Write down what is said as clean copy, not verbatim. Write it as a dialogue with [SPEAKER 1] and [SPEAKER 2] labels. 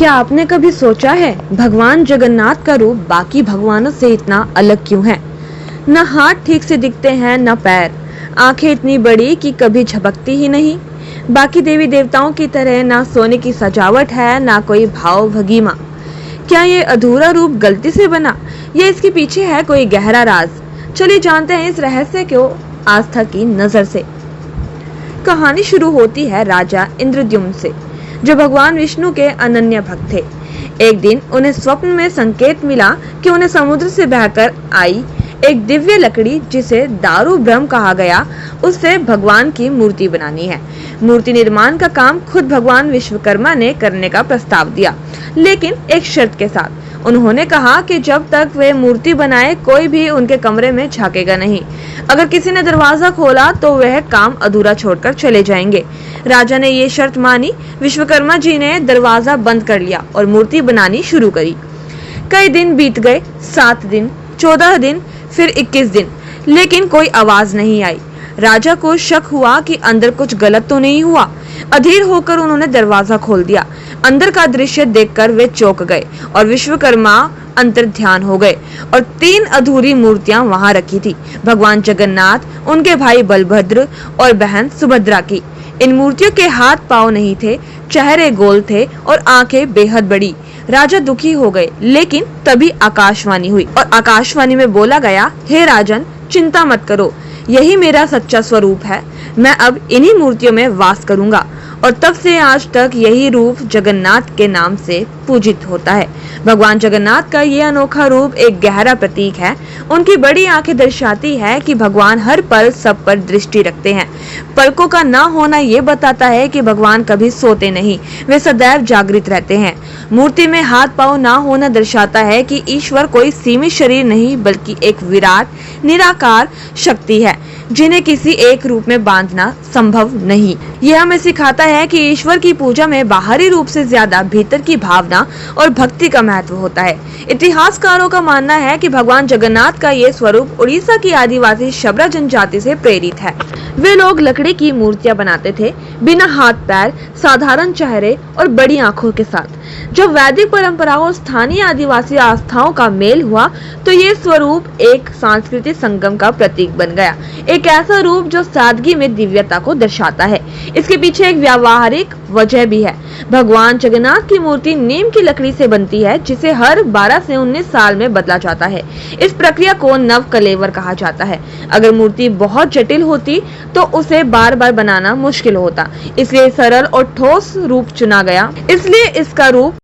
[SPEAKER 1] क्या आपने कभी सोचा है भगवान जगन्नाथ का रूप बाकी भगवानों से इतना अलग क्यों है? न हाथ ठीक से दिखते हैं न पैर, आंखें इतनी बड़ी कि कभी झपकती ही नहीं। बाकी देवी देवताओं की तरह ना सोने की सजावट है ना कोई भाव भंगिमा। क्या ये अधूरा रूप गलती से बना या इसके पीछे है कोई गहरा राज? चलिए जानते हैं इस रहस्य को आस्था की नजर से। कहानी शुरू होती है राजा इंद्रद्युम्न से, जो भगवान विष्णु के अनन्य भक्त थे। एक दिन उन्हें स्वप्न में संकेत मिला कि उन्हें समुद्र से बहकर आई एक दिव्य लकड़ी, जिसे दारू ब्रह्म कहा गया, उससे भगवान की मूर्ति बनानी है। मूर्ति निर्माण का काम खुद भगवान विश्वकर्मा ने करने का प्रस्ताव दिया, लेकिन एक शर्त के साथ। उन्होंने कहा कि जब तक वे मूर्ति बनाए कोई भी उनके कमरे में झांकेगा नहीं। अगर किसी ने दरवाजा खोला तो वह काम अधूरा छोड़कर चले जाएंगे। राजा ने ये शर्त मानी। विश्वकर्मा जी ने दरवाजा बंद कर लिया और मूर्ति बनानी शुरू करी। कई दिन बीत गए, 7 दिन, 14 दिन, फिर 21 दिन, लेकिन कोई आवाज नहीं आई। राजा को शक हुआ कि अंदर कुछ गलत तो नहीं हुआ। अधीर होकर उन्होंने दरवाजा खोल दिया। अंदर का दृश्य देखकर वे चौंक गए और विश्वकर्मा अंतर ध्यान हो गए और 3 अधूरी मूर्तियां वहां रखी थी, भगवान जगन्नाथ, उनके भाई बलभद्र और बहन सुभद्रा की। इन मूर्तियों के हाथ पांव नहीं थे, चेहरे गोल थे और आंखें बेहद बड़ी। राजा दुखी हो गए, लेकिन तभी आकाशवाणी हुई और आकाशवाणी में बोला गया, हे राजन, चिंता मत करो, यही मेरा सच्चा स्वरूप है। मैं अब इन्हीं मूर्तियों में वास करूंगा और तब से आज तक यही रूप जगन्नाथ के नाम से पूजित होता है। भगवान जगन्नाथ का ये अनोखा रूप एक गहरा प्रतीक है। उनकी बड़ी आंखें दर्शाती है कि भगवान हर पल सब पर दृष्टि रखते हैं। पलकों का ना होना ये बताता है कि भगवान कभी सोते नहीं, वे सदैव जागृत रहते हैं। मूर्ति में हाथ पांव ना होना दर्शाता है कि ईश्वर कोई सीमित शरीर नहीं, बल्कि एक विराट निराकार शक्ति है, जिन्हें किसी एक रूप में बांधना संभव नहीं। यह हमें सिखाता है कि ईश्वर की पूजा में बाहरी रूप से ज्यादा भीतर की भावना और भक्ति का महत्व होता है। इतिहासकारों का मानना है कि भगवान जगन्नाथ का ये स्वरूप उड़ीसा की आदिवासी शबरा जनजाति से प्रेरित है। वे लोग लकड़ी की मूर्तियां बनाते थे, बिना हाथ पैर, साधारण चेहरे और बड़ी आंखों के साथ। जब वैदिक परंपराओं और स्थानीय आदिवासी आस्थाओं का मेल हुआ तो ये स्वरूप एक सांस्कृतिक संगम का प्रतीक बन गया, एक ऐसा रूप जो सादगी में दिव्यता को दर्शाता है। इसके पीछे एक व्यावहारिक वजह भी है। भगवान जगन्नाथ की मूर्ति नीम की लकड़ी से बनती है, जिसे हर 12 से 19 साल में बदला जाता है। इस प्रक्रिया को नव कलेवर कहा जाता है। अगर मूर्ति बहुत जटिल होती तो उसे बार बार बनाना मुश्किल होता, इसलिए सरल और ठोस रूप चुना गया। इसलिए इसका रूप